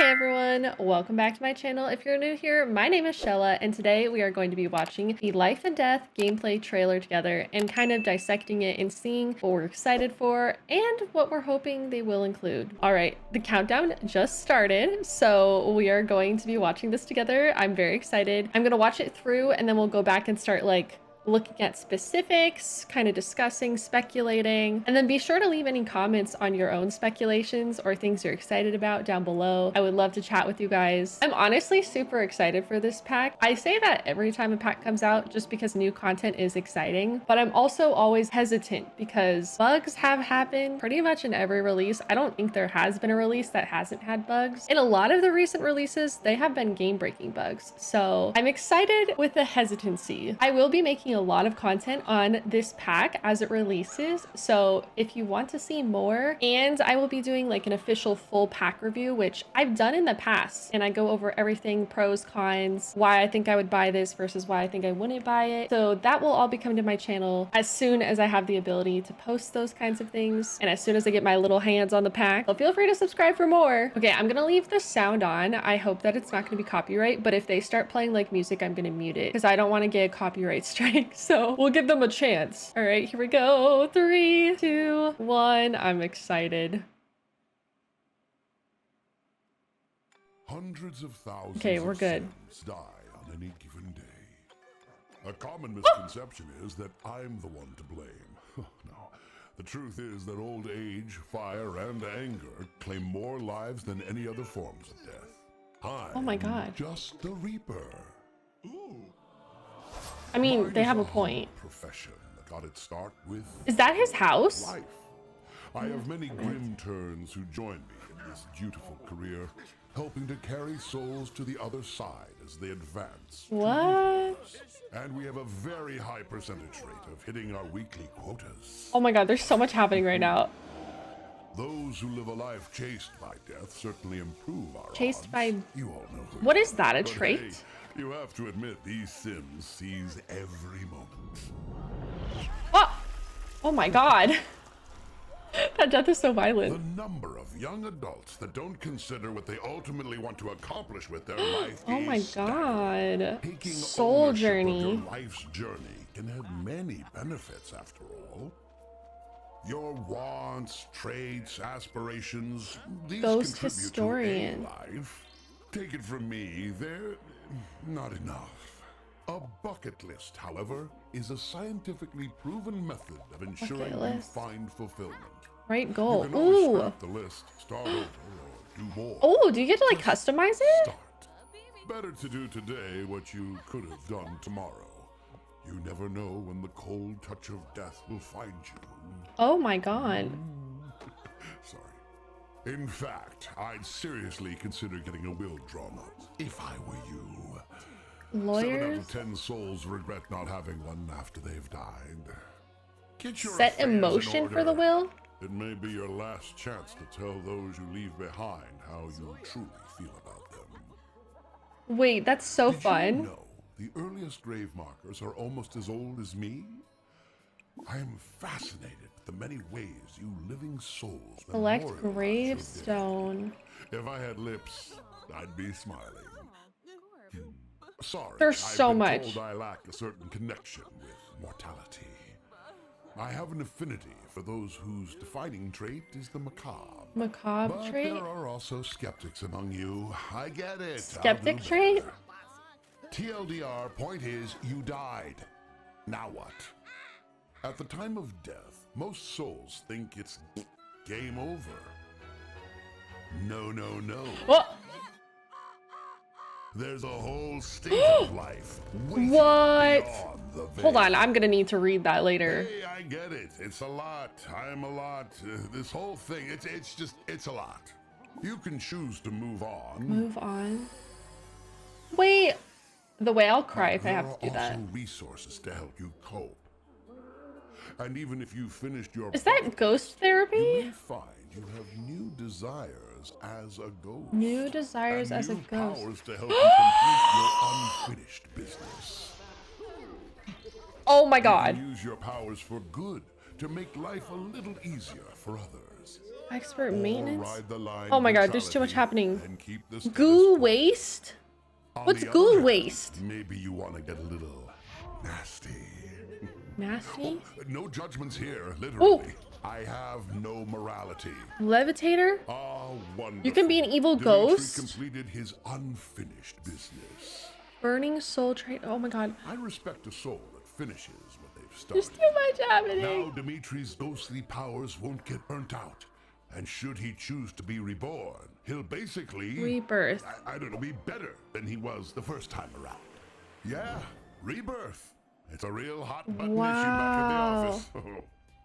Hey everyone, welcome back to my channel. If you're new here, my name is Shella, and today we are going to be watching the Life and Death gameplay trailer together and kind of dissecting it and seeing what we're excited for and what we're hoping they will include. All right, the countdown just started, so we are going to be watching this together. I'm very excited. I'm gonna watch it through and then we'll go back and start looking at specifics, kind of discussing, speculating, and then be sure to leave any comments on your own speculations or things you're excited about down below. I would love to chat with you guys. I'm honestly super excited for this pack. I say that every time a pack comes out just because new content is exciting, but I'm also always hesitant because bugs have happened pretty much in every release. I don't think there has been a release that hasn't had bugs. In a lot of the recent releases, they have been game-breaking bugs. So I'm excited with the hesitancy. I will be making a lot of content on this pack as it releases, so if you want to see more, and I will be doing like an official full pack review, which I've done in the past, and I go over everything, pros, cons, why I think I would buy this versus why I think I wouldn't buy it. So that will all be coming to my channel as soon as I have the ability to post those kinds of things, and as soon as I get my little hands on the pack. So feel free to subscribe for more. Okay, I'm gonna leave the sound on. I hope that it's not gonna be copyright, but if they start playing like music, I'm gonna mute it because I don't want to get a copyright strike. So we'll give them a chance. All right, here we go. 3, 2, 1. I'm excited. Hundreds of thousands Okay, we're of good. Sims die on any given day. A common misconception is that I'm the one to blame. No, the truth is that old age, fire, and anger claim more lives than any other forms of death. Oh my God. Just the Reaper. I mean, Mine they is have a humble point. Profession that got its start with Is that his house? life. I have many grim turns who join me in this dutiful career, helping to carry souls to the other side as they advance. What? And we have a very high percentage rate of hitting our weekly quotas. Oh my God, there's so much happening right now. Those who live a life chased by death certainly improve our Chased odds. by... You all know who What you is that, a are. But trait? hey, you have to admit these Sims seize every moment. Oh! Oh my God. That death is so The violent. number of young adults that don't consider what they ultimately want to accomplish with their life Oh my is staggering. God. Taking Soul ownership of journey. your life's journey can have many benefits after all. Your wants, traits, aspirations, these Ghost contribute historian. to a life. Take it from me, they're not enough. A bucket list, however, is a scientifically proven method of ensuring you list. find fulfillment. Right You goal. can always Ooh. scrap the list, start over, or do more. Oh, do you get to like customize it? Start. Better to do today what you could have done tomorrow. You never know when the cold touch of death will find you. Oh my God. Sorry. In fact, I'd seriously consider getting a will drawn up, if I were you. 7 out Lawyers? of 10 souls regret not having one after they've died. Get your Set affairs in emotion for the order. will? It may be your last chance to tell those you leave behind how you truly feel about them. Wait, that's so Did fun. you know the earliest grave markers are almost as old as me? I am fascinated with the many ways you living souls Select memorialize your gravestone. dead. If I had lips, I'd be smiling. Sorry, There's so I've been much. told I lack a certain connection with mortality. I have an affinity for those whose defining trait is the macabre. Macabre But trait? there are also skeptics among you. I get it. Skeptic trait? TLDR, point is, you died. Now what? At the time of death, most souls think it's game over. No, no, no. What? There's a whole state of life waiting What? beyond the veil. Hold on, I'm gonna need to read that later. Hey, I get it. It's a lot. I'm a lot. This whole thing, it's a lot. You can choose to move on. Move on. Wait. The way I'll cry if I have to do There are that. also resources to help you cope. And even if you finished your Is that book, ghost you therapy? may find you have new desires as a ghost. New desires and as a new ghost. powers to help you complete your unfinished business. Oh my You God. can use your powers for good to make life a little easier for others. Expert Or maintenance? ride the line Oh my god, there's too much neutrality happening. and keep the status Goo quo. waste? On What's the goo other hand, waste? maybe you want to get a little nasty. Nasty? No judgments here, Oh, literally. I have no morality. levitator? Ah, wonderful. You can be an evil Dimitri ghost? completed his unfinished business. Burning soul trade. Oh my god. I respect a soul that finishes what they've started. There's too much happening. Now Dimitri's ghostly powers won't get burnt out. And should he choose to be reborn, he'll basically... Rebirth. I don't know, be better than he was the first time around. Yeah, rebirth. It's a real hot button issue back in the office.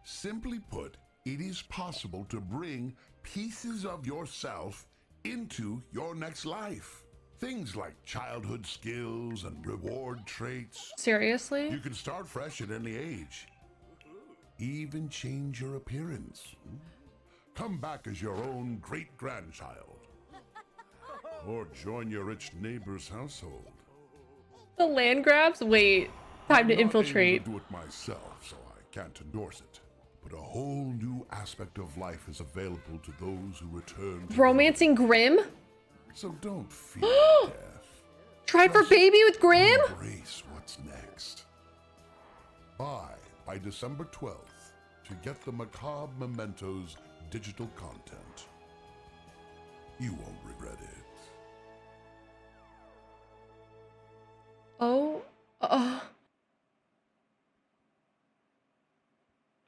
Simply put, it is possible to bring pieces of yourself into your next life. Things like childhood skills and reward traits. Seriously? You can start fresh at any age. Even change your appearance. Come back as your own great-grandchild. Or join your rich neighbor's household. The land grabs? Wait. Time to I'm not infiltrate. able to do it myself, so I can't endorse it. But a whole new aspect of life is available to those who return to Romancing Grim? So don't fear death. Try for baby with Grim? Embrace what's next. By December 12th to get the macabre mementos digital content. You won't regret it. Oh. I'm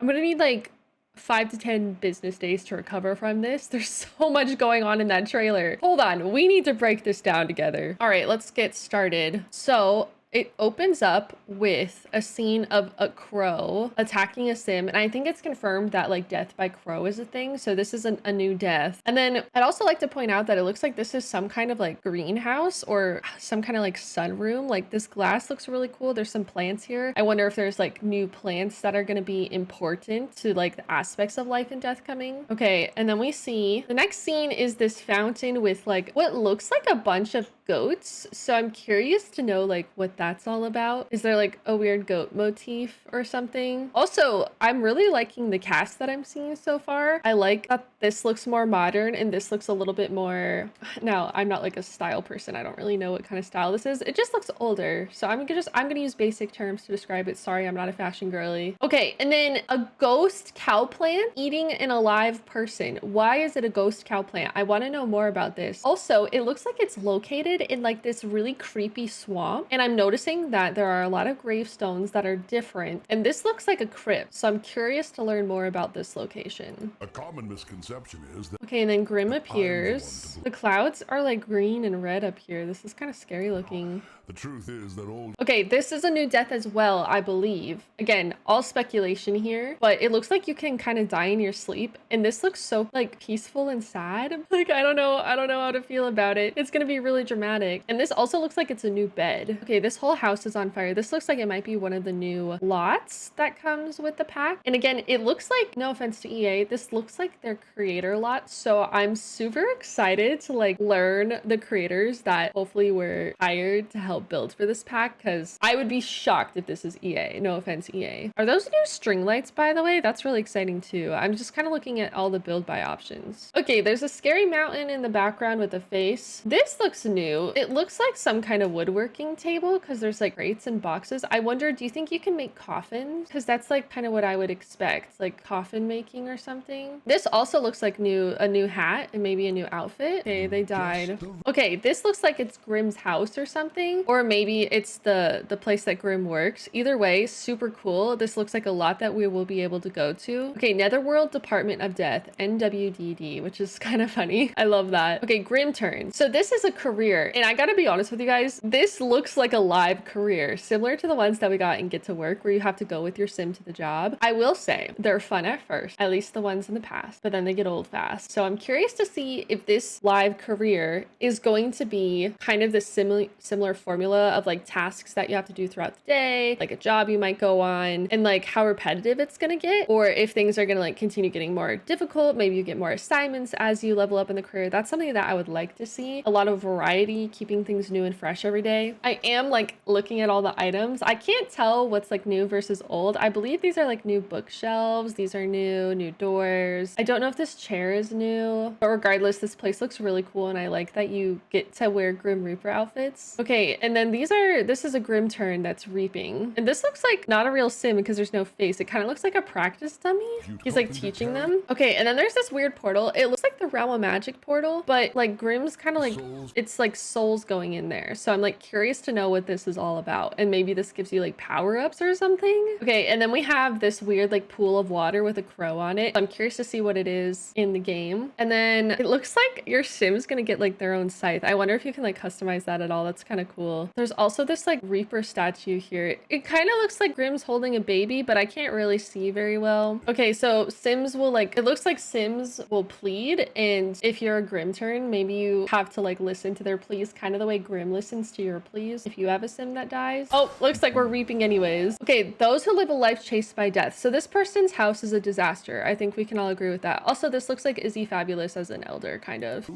gonna need like 5 to 10 business days to recover from this. There's so much going on in that trailer. Hold on, we need to break this down together. All right, let's get started. So it opens up with a scene of a crow attacking a sim, and I think it's confirmed that like death by crow is a thing, so this is a new death. And then I'd also like to point out that it looks like this is some kind of like greenhouse or some kind of like sunroom. Like this glass looks really cool. There's some plants here. I wonder if there's like new plants that are going to be important to like the aspects of life and death coming. Okay, and then we see the next scene is this fountain with like what looks like a bunch of goats. So I'm curious to know like what that's all about. Is there like a weird goat motif or something? Also, I'm really liking the cast that I'm seeing so far. I like that this looks more modern and this looks a little bit more... Now, I'm not like a style person. I don't really know what kind of style this is. It just looks older. So I'm gonna use basic terms to describe it. Sorry, I'm not a fashion girly. Okay, and then a ghost cow plant eating an alive person. Why is it a ghost cow plant? I want to know more about this. Also, it looks like it's located in like this really creepy swamp, and I'm noticing that there are a lot of gravestones that are different, and this looks like a crypt, so I'm curious to learn more about this location. A common misconception is that... Okay, and then Grim appears. The clouds are like green and red up here. This is kind of scary looking. The truth is that old... Okay, this is a new death as well, I believe. Again, all speculation here, but it looks like you can kind of die in your sleep, and this looks so like peaceful and sad. Like, I don't know how to feel about it. It's gonna be really dramatic. And this also looks like it's a new bed. Okay, this whole house is on fire. This looks like it might be one of the new lots that comes with the pack. And again, it looks like, no offense to EA, this looks like their creator lot. So I'm super excited to like learn the creators that hopefully were hired to help build for this pack, because I would be shocked if this is EA. No offense, EA. Are those new string lights, by the way? That's really exciting too. I'm just kind of looking at all the build by options. Okay, there's a scary mountain in the background with a face. This looks new. It looks like some kind of woodworking table because there's like crates and boxes. I wonder, do you think you can make coffins? Because that's like kind of what I would expect, like coffin making or something. This also looks like a new hat and maybe a new outfit. Okay, they died. Okay, this looks like it's Grimm's house or something, or maybe it's the place that Grim works. Either way, super cool. This looks like a lot that we will be able to go to. Okay, Netherworld Department of Death, NWDD, which is kind of funny. I love that. Okay, Grim turn. So this is a career, and I gotta be honest with you guys, this looks like a live career, similar to the ones that we got in Get to Work, where you have to go with your sim to the job. I will say they're fun at first, at least the ones in the past, but then they get old fast. So I'm curious to see if this live career is going to be kind of the similar formula of like tasks that you have to do throughout the day, like a job you might go on, and like how repetitive it's gonna get, or if things are gonna like continue getting more difficult. Maybe you get more assignments as you level up in the career. That's something that I would like to see. A lot of variety, keeping things new and fresh every day. I am like like looking at all the items. I can't tell what's like new versus old. I believe these are like new bookshelves. These are new doors. I don't know if this chair is new, but regardless, this place looks really cool. And I like that you get to wear Grim Reaper outfits. Okay. And then this is a Grim Turn that's reaping. And this looks like not a real sim because there's no face. It kind of looks like a practice dummy. He's like teaching them. Okay. And then there's this weird portal. It looks like the Realm of Magic portal, but like Grimm's kind of like, it's like souls going in there. So I'm like curious to know what this is all about. And maybe this gives you like power-ups or something. Okay. And then we have this weird like pool of water with a crow on it. I'm curious to see what it is in the game. And then it looks like your Sim's gonna get like their own scythe. I wonder if you can like customize that at all. That's kind of cool. There's also this like Reaper statue here. It kind of looks like Grimm's holding a baby, but I can't really see very well. Okay, so Sims will like, it looks like Sims will plead, and if you're a Grim turn, maybe you have to like listen to their pleas, kind of the way Grim listens to your pleas if you have a Sim that dies. Oh, looks like we're reaping anyways. Okay, those who live a life chased by death. So this person's house is a disaster. I think we can all agree with that. Also, this looks like Izzy Fabulous as an elder, kind of.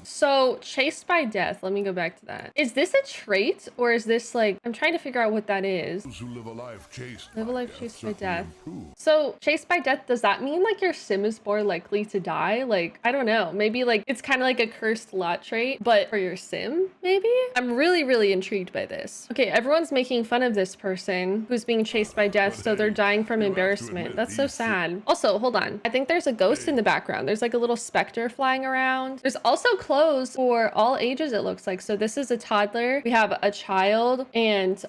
So chased by death, let me go back to that. Is this a trait, or is this like, I'm trying to figure out what that is. Those who live a life chased Chased by death. So chased by death, does that mean like your Sim is more likely to die? Like, I don't know, maybe like it's kind of like a cursed lot trait, but for your Sim, maybe? I'm really intrigued by this. Okay, everyone's making fun of this person who's being chased by death, so they're dying from embarrassment. That's so sad. Also, hold on. I think there's a ghost in the background. There's like a little specter flying around. There's also clothes for all ages, it looks like. So this is a toddler. We have a child, and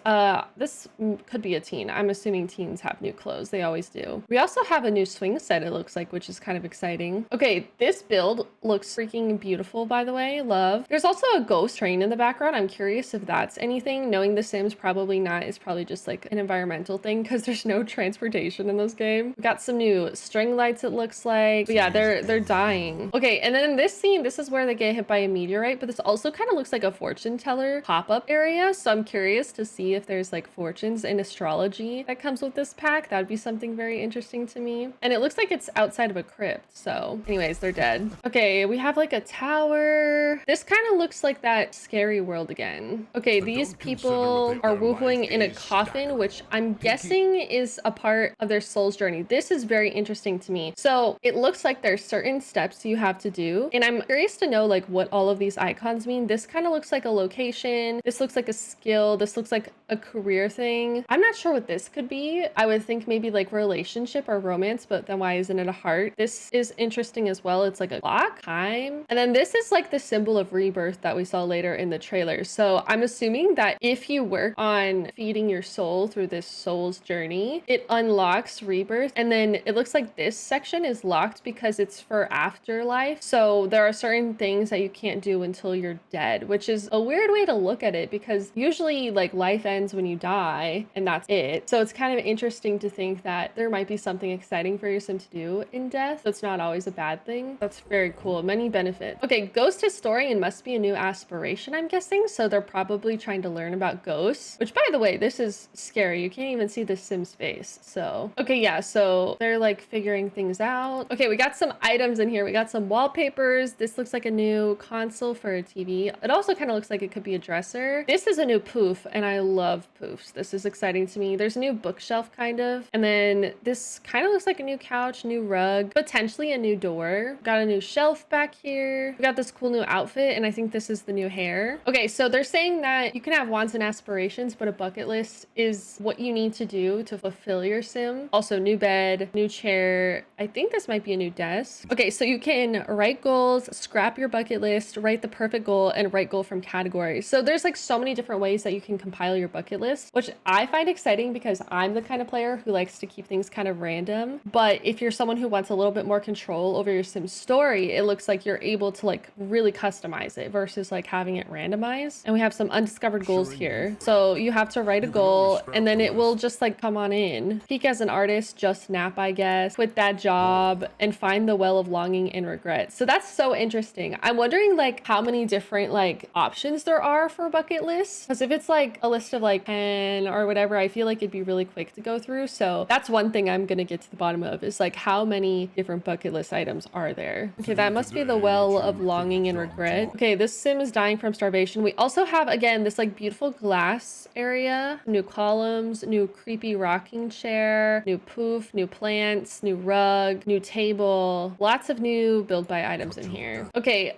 this could be a teen. I'm assuming teens have new clothes. They always do. We also have a new swing set, it looks like, which is kind of exciting. Okay, this build looks freaking beautiful, by the way. Love. There's also a ghost train in the background. I'm curious if that's anything. Knowing the Sims, probably not. It's probably just like an environmental thing because there's no transportation in this game. We got some new string lights, it looks like. But yeah, they're dying. Okay, and then in this scene, this is where they get hit by a meteorite, but this also kind of looks like a fortune teller pop-up area. So I'm curious to see if there's like fortunes and astrology that comes with this pack. That would be something very interesting to me. And it looks like it's outside of a crypt. So anyways, they're dead. Okay, we have like a tower. This kind of looks like that scary world again. Okay, these people are woohooing in a coffin, which I'm guessing is a part of their soul's journey. This is very interesting to me. So it looks like there's certain steps you have to do. And I'm curious to know like what all of these icons mean. This kind of looks like a location. This looks like a skill. This looks like a career thing. I'm not sure what this could be. I would think maybe like relationship or romance, but then why isn't it a heart? This is interesting as well. It's like a clock, time. And then this is like the symbol of rebirth that we saw later in the trailer. So I'm assuming that if you work on feeding your soul through this soul's journey, it unlocks rebirth. And then it looks like this section is locked because it's for afterlife. So there are certain things that you can't do until you're dead, which is a weird way to look at it because usually like life ends when you die and that's it. So it's kind of interesting to think that there might be something exciting for your Sim to do in death. That's not always a bad thing. That's very cool. Many benefits. Okay, ghost historian must be a new aspiration, I'm guessing. So they're probably trying to learn about ghosts, which by the way, this is scary. You can't even see the Sim's face. So, okay, yeah. So they're like figuring things out. Okay, we got some items in here. We got some wallpapers. This looks like a new console for a TV. It also kind of looks like it could be a dresser. This is a new poof, and I love poofs. This is exciting to me. There's a new bookshelf kind of. And then this kind of looks like a new couch, new rug, potentially a new door. Got a new shelf back here. We got this cool new outfit, and I think this is the new hair. Okay, so they're saying that you can have wants and aspirations, but a bucket list is what you need to do to fulfill your Sim. Also, new bed, new chair. I think this might be a new desk. Okay, so you can write goals, scrap your bucket list, write the perfect goal, and write goal from categories. So there's like so many different ways that you can compile your bucket list, which I find exciting because I'm the kind of player who likes to keep things kind of random. But if you're someone who wants a little bit more control over your Sim story, it looks like you're able to like really customize it versus like having it randomized. And we have some undiscovered goals here. So you have to write a goal and then it will just like come on in. Peak as an artist, just nap, I guess, quit that job and find the well of longing and regret. So that's so interesting. I'm wondering like how many different like options there are for bucket lists. Because if it's like a list of like 10 or whatever, I feel like it'd be really quick to go through. So that's one thing I'm gonna get to the bottom of is like how many different bucket list items are there? Okay, that must be the well of longing and regret. Okay, this Sim is dying from starvation. We also have again this like beautiful glass area, new columns, new creepy rocking chair, new poof, new plants, new rug, new table, lots of new build by items in here. Okay,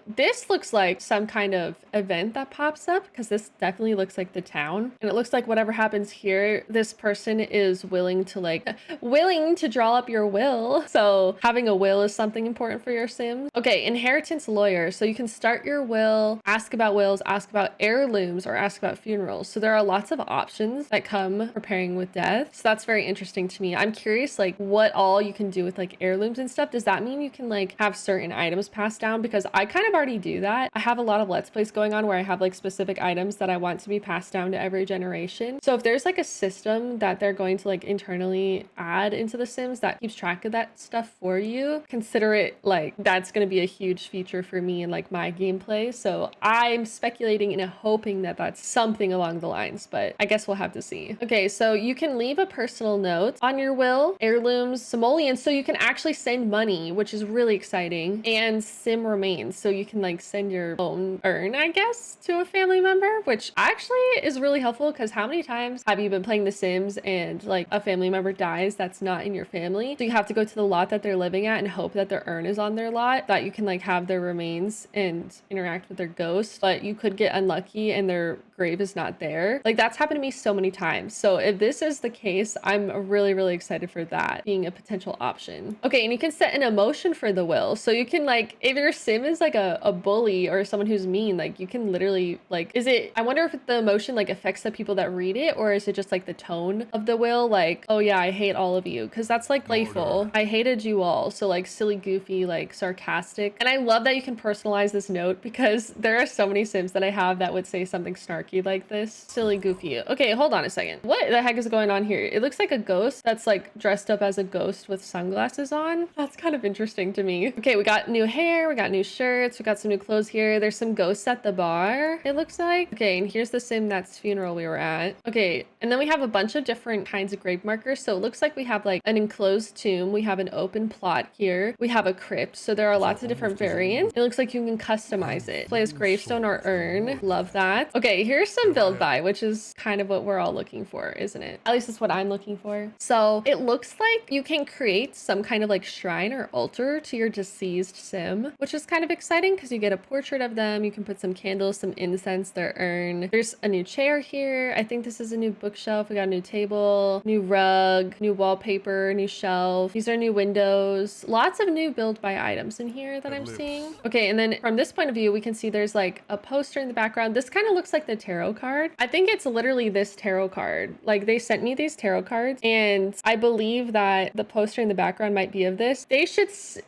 this looks like some kind of event that pops up because this definitely looks like the town. And it looks like whatever happens here, this person is willing to draw up your will. So having a will is something important for your Sims. Okay, inheritance lawyer. So you can start your will, ask about wills, ask about heirlooms, or ask about funerals. So there are lots of options that come preparing with death. So that's very interesting to me. I'm curious like what all you can do with like heirlooms and stuff. Does that mean you can like have certain items passed down? Because I kind of already do that. I have a lot of Let's Plays going on where I have like specific items that I want to be passed down to every generation. So if there's like a system that they're going to like internally add into the Sims that keeps track of that stuff for you, consider it like that's going to be a huge feature for me in like my gameplay. So I'm speculating and hoping that that's something along the lines, but I guess we'll have to see. Okay, so you can leave a personal note on your will, heirlooms, simoleons, so you can actually send money, which is really exciting, and sim remains, so you can like send your own urn, I guess, to a family member, which actually is really helpful because how many times have you been playing The Sims and like a family member dies that's not in your family? So you have to go to the lot that they're living at and hope that their urn is on their lot, that you can like have their remains and interact with their ghost, but you could get unlucky and their grave is not there. Like that's happened to me so many times. So if this is the case, I'm really excited for that being a potential option. Okay, and you can set an emotion for the will. So you can like, if your sim is like a bully or someone who's mean, like you can literally like, I wonder if the emotion like affects the people that read it, or is it just like the tone of the will? Like, oh yeah, I hate all of you. Cause that's like playful. I hated you all. So like silly, goofy, like sarcastic. And I love that you can personalize this note because there are so many Sims that I have that would say something snarky like this. Silly, goofy. Okay, hold on a second. What the heck is going on here? It looks like a ghost that's like dressed up as a ghost with sunglasses on. That's kind of interesting to me. Okay, we got new hair, we got new shirts, we got some new clothes here. There's some ghosts at the bar, it looks like. Okay, and here's the Sim that's funeral we were at. Okay, and then we have a bunch of different kinds of grave markers. So it looks like we have like an enclosed tomb, we have an open plot here, we have a crypt. So there are lots of different variants. It looks like you can customize it. Play as gravestone or urn. Love that. Okay, here's some build by, which is kind of what we're all looking for, isn't it? At least it's what I'm looking for. So it looks like you can create some kind of like shrine or altar to your deceased Sim, which is kind of exciting because you get a portrait of them. You can put some candles, some incense, their urn. There's a new chair here. I think this is a new bookshelf. We got a new table, new rug, new wallpaper, new shelf. These are new windows. Lots of new build by items in here that I'm seeing. Okay, and then from this point of view, we can see there's like a poster in the background. This kind of looks like the tarot card. I think it's literally this tarot card. Like they sent me these tarot cards and I believe that the poster in the background might be of this.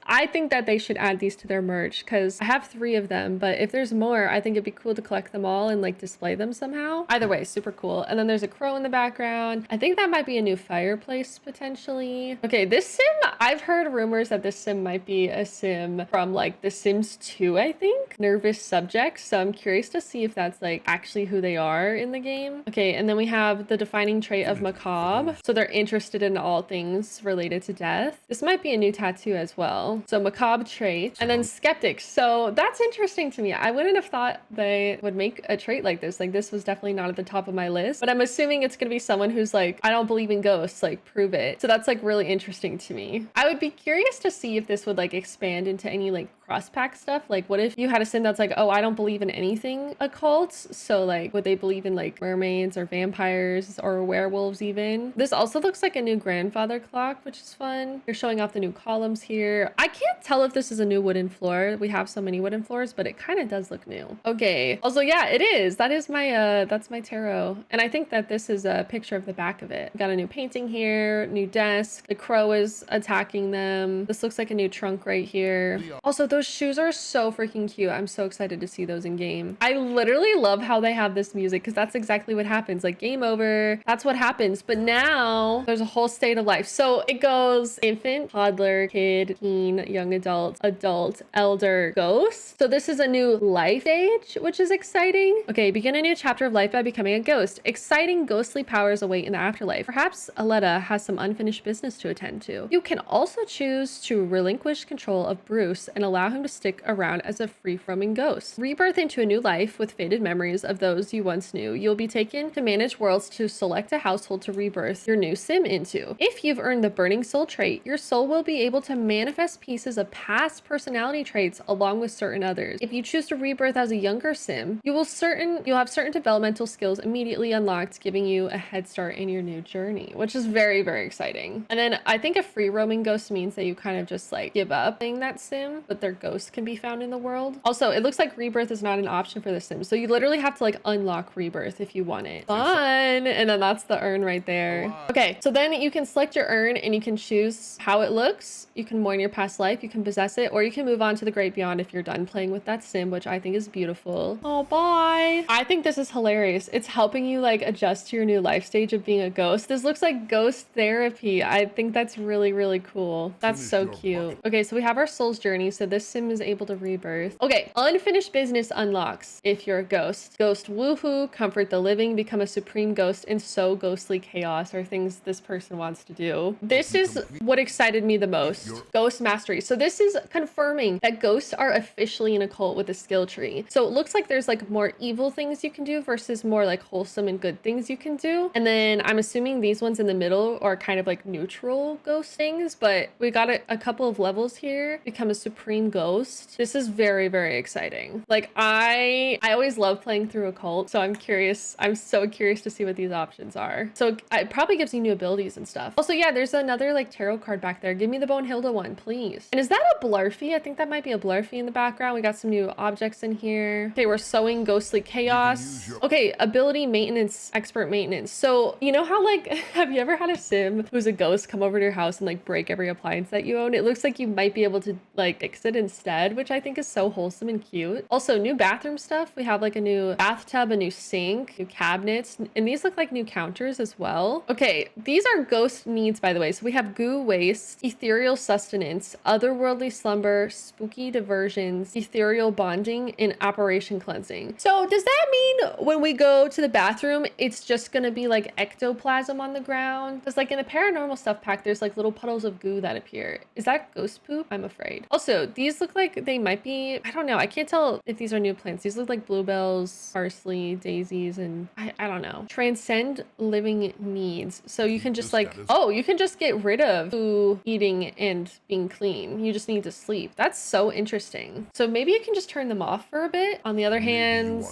I think that they should add these to their merch because I have 3 of them, but if there's more, I think it'd be cool to collect them all and like display them somehow. Either way, super cool. And then there's a crow in the background. I think that might be a new fireplace potentially. Okay, this Sim, I've heard rumors that this Sim might be a Sim from like The Sims 2, I think. Nervous subjects. So I'm curious to see if that's like actually who they are in the game. Okay, and then we have the defining trait of macabre. So they're interested in all things related to death. This might be a new tattoo as well. So macabre trait, and then skeptics. So that's interesting to me. I wouldn't have thought they would make a trait like this. Like this was definitely not at the top of my list, but I'm assuming it's gonna be someone who's like, I don't believe in ghosts, like prove it. So that's like really interesting to me. I would be curious to see if this would like expand into any like cross-pack stuff. Like what if you had a Sim that's like, oh, I don't believe in anything occult, so like would they believe in like mermaids or vampires or werewolves even? This also looks like a new grandfather clock, which is fun. They're showing off the new columns here. I can't tell if this is a new wooden floor. We have so many wooden floors, but it kind of does look new. Okay, also yeah, it is. That is my that's my tarot, and I think that this is a picture of the back of it. Got a new painting here, new desk. The crow is attacking them. This looks like a new trunk right here. Also, those shoes are so freaking cute. I'm so excited to see those in game. I literally love how they have this music because that's exactly what happens. Like game over, that's what happens. But now there's a whole state of life. So it goes infant, toddler, kid, teen, young adult, adult, elder, ghost. So this is a new life stage, which is exciting. Okay, begin a new chapter of life by becoming a ghost. Exciting ghostly powers await in the afterlife. Perhaps Aletta has some unfinished business to attend to. You can also choose to relinquish control of Bruce and allow allow him to stick around as a free-roaming ghost. Rebirth into a new life with faded memories of those you once knew. You'll be taken to manage worlds to select a household to rebirth your new sim into. If you've earned the Burning Soul trait, your soul will be able to manifest pieces of past personality traits along with certain others. If you choose to rebirth as a younger sim, you'll have certain developmental skills immediately unlocked, giving you a head start in your new journey, which is very, very exciting. And then I think a free roaming ghost means that you kind of just like give up playing that sim, but their ghost can be found in the world. Also, it looks like rebirth is not an option for the sim, so you literally have to like unlock rebirth if you want it. Fun. And then that's the urn right there. Okay, so then you can select your urn and you can choose how it looks. You can mourn your past life, you can possess it, or you can move on to the great beyond if you're done playing with that sim, which I think is beautiful. Oh, bye. I think this is hilarious. It's helping you like adjust to your new life stage of being a ghost. This looks like ghost therapy. I think that's really, really cool. That's so cute. Okay, so we have our soul's journey. So this sim is able to rebirth. Okay, unfinished business unlocks if you're a ghost. Ghost woohoo, comfort the living, become a supreme ghost, and sow ghostly chaos are things this person wants to do. This is what excited me the most. Ghost mastery. So this is confirming that ghosts are officially an occult with a skill tree. So it looks like there's like more evil things you can do versus more like wholesome and good things you can do. And then I'm assuming these ones in the middle are kind of like neutral ghost things, but we got a couple of levels here. Become a supreme ghost. This is very, very exciting. Like I always love playing through occult, so I'm curious. I'm so curious to see what these options are. So it probably gives you new abilities and stuff. Also, yeah, there's another like tarot card back there. Give me the Bonehilda one, please. And is that a Blarfy? I think that might be a Blarfy in the background. We got some new objects in here. Okay, we're sowing ghostly chaos. Okay, ability maintenance, expert maintenance. So you know how like, have you ever had a sim who's a ghost come over to your house and like break every appliance that you own? It looks like you might be able to like fix it instead, which I think is so wholesome and cute. Also, new bathroom stuff. We have like a new bathtub, a new sink, new cabinets, and these look like new counters as well. Okay, these are ghost needs, by the way. So we have goo waste, ethereal sustenance, otherworldly slumber, spooky diversions, ethereal bonding, and apparition cleansing. So does that mean when we go to the bathroom, it's just gonna be like ectoplasm on the ground? Because like in the paranormal stuff pack, there's like little puddles of goo that appear. Is that ghost poop? I'm afraid. Also, these look like they might be, I don't know. I can't tell if these are new plants. These look like bluebells, parsley, daisies, and I don't know. Transcend living needs. So you can just like, oh, you can just get rid of food, eating, and being clean. You just need to sleep. That's so interesting. So maybe you can just turn them off for a bit. On the other hand,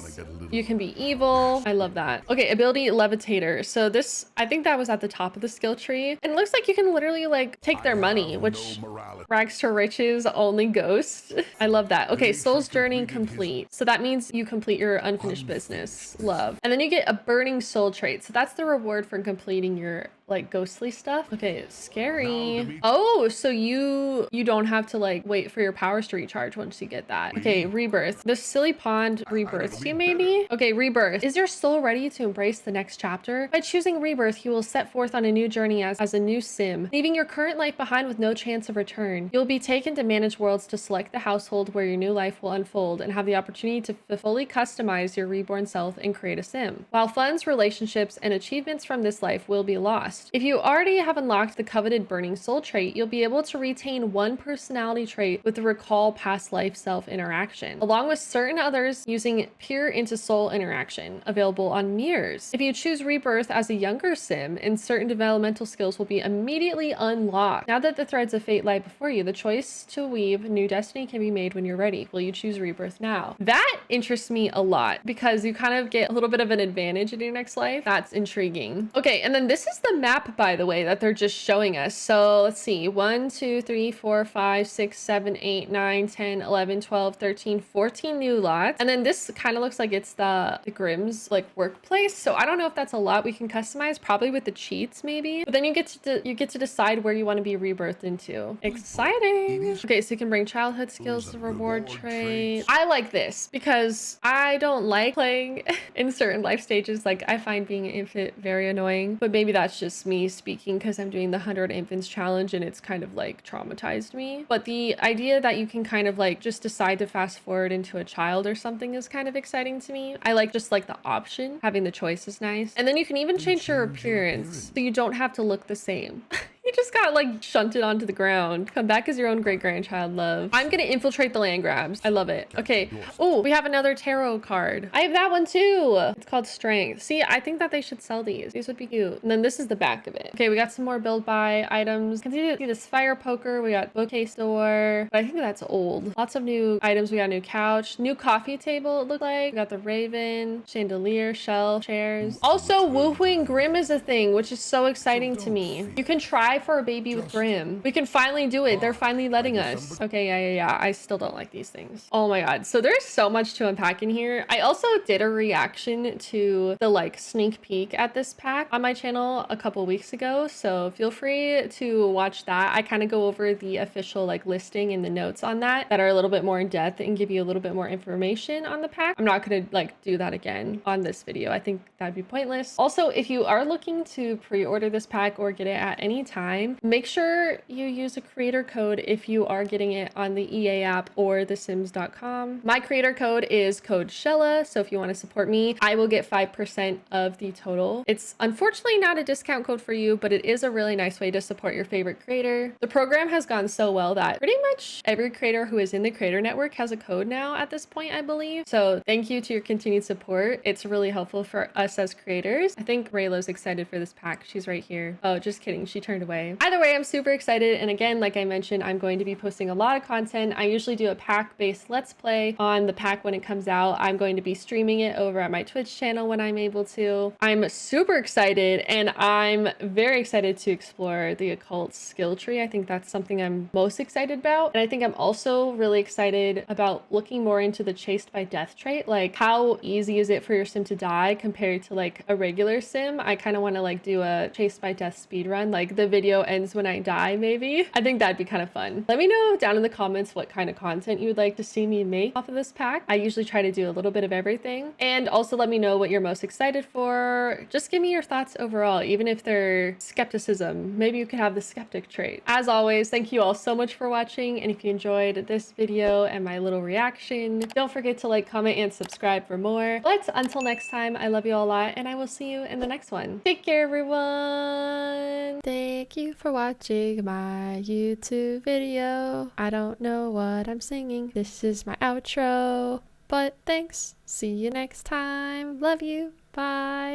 you can be evil. I love that. Okay, ability levitator. So this, I think that was at the top of the skill tree. And it looks like you can literally like take their money, which rags to riches only ghost. I love that. Okay, soul's journey complete. So that means you complete your unfinished business. Love. And then you get a burning soul trait. So that's the reward for completing your like ghostly stuff. Okay, it's scary. Oh, so you don't have to like wait for your powers to recharge once you get that. Okay, rebirth. The silly pond rebirths you maybe? Okay, rebirth. Is your soul ready to embrace the next chapter? By choosing rebirth, you will set forth on a new journey as a new sim, leaving your current life behind with no chance of return. You'll be taken to manage worlds to select the household where your new life will unfold and have the opportunity to fully customize your reborn self and create a sim. While funds, relationships, and achievements from this life will be lost, if you already have unlocked the coveted burning soul trait, you'll be able to retain one personality trait with the recall past life self interaction, along with certain others using peer into soul interaction, available on mirrors. If you choose rebirth as a younger sim, and certain developmental skills will be immediately unlocked. Now that the threads of fate lie before you, the choice to weave new destiny can be made when you're ready. Will you choose rebirth now? That interests me a lot because you kind of get a little bit of an advantage in your next life. That's intriguing. Okay, and then this is the map, by the way, that they're just showing us. So let's see, 1, 2, 3, 4, 5, 6, 7, 8, 9, 10, 11, 12, 13, 14 new lots. And then this kind of looks like it's the Grimm's like workplace. So I don't know if that's a lot we can customize, probably with the cheats maybe. But then you get to decide where you want to be rebirthed into. Exciting. Okay, so you can bring childhood skills to reward trait. I like this because I don't like playing in certain life stages. Like I find being an infant very annoying, but maybe that's just me speaking because I'm doing the 100 infants challenge and it's kind of like traumatized me. But the idea that you can kind of like just decide to fast forward into a child or something is kind of exciting to me. I like just like the option, having the choice is nice. And then you can even change your appearance so you don't have to look the same. He just got like shunted onto the ground. Come back as your own great-grandchild, love. I'm gonna infiltrate the land grabs. I love it. Okay. Oh, we have another tarot card. I have that one too. It's called Strength. See, I think that they should sell these. These would be cute. And then this is the back of it. Okay, we got some more build buy items. Continue to see this fire poker. We got bookcase door. But I think that's old. Lots of new items. We got a new couch, new coffee table, it looked like. We got the raven, chandelier, shelf, chairs. Also, woohooing Grimm is a thing, which is so exciting to me. You can try for a baby with Grimm. We can finally do it. They're finally letting us. Okay, yeah. I still don't like these things. Oh my god. So there's so much to unpack in here. I also did a reaction to the like sneak peek at this pack on my channel a couple weeks ago. So feel free to watch that. I kind of go over the official like listing and the notes on that are a little bit more in depth and give you a little bit more information on the pack. I'm not going to like do that again on this video. I think that'd be pointless. Also, if you are looking to pre-order this pack or get it at any time, make sure you use a creator code if you are getting it on the EA app or thesims.com. My creator code is code Shella, so if you want to support me, I will get 5% of the total. It's unfortunately not a discount code for you, but it is a really nice way to support your favorite creator. The program has gone so well that pretty much every creator who is in the creator network has a code now at this point, I believe. So thank you to your continued support. It's really helpful for us as creators. I think Raylo's excited for this pack. She's right here. Oh, just kidding. She turned away. Either way, I'm super excited. And again, like I mentioned, I'm going to be posting a lot of content. I usually do a pack-based let's play on the pack when it comes out. I'm going to be streaming it over at my Twitch channel when I'm able to. I'm super excited, and I'm very excited to explore the occult skill tree. I think that's something I'm most excited about. And I think I'm also really excited about looking more into the chased by death trait. Like, how easy is it for your sim to die compared to like a regular sim? I kind of want to like do a chased by death speed run. Like the video ends when I die, maybe. I think that'd be kind of fun. Let me know down in the comments what kind of content you would like to see me make off of this pack. I usually try to do a little bit of everything. And also let me know what you're most excited for. Just give me your thoughts overall, even if they're skepticism. Maybe you could have the skeptic trait. As always, thank you all so much for watching. And if you enjoyed this video and my little reaction, don't forget to like, comment, and subscribe for more. But until next time, I love you all a lot, and I will see you in the next one. Take care, everyone. Thank you for watching my YouTube video. I don't know what I'm singing. This is my outro, but thanks. See you next time. Love you. Bye.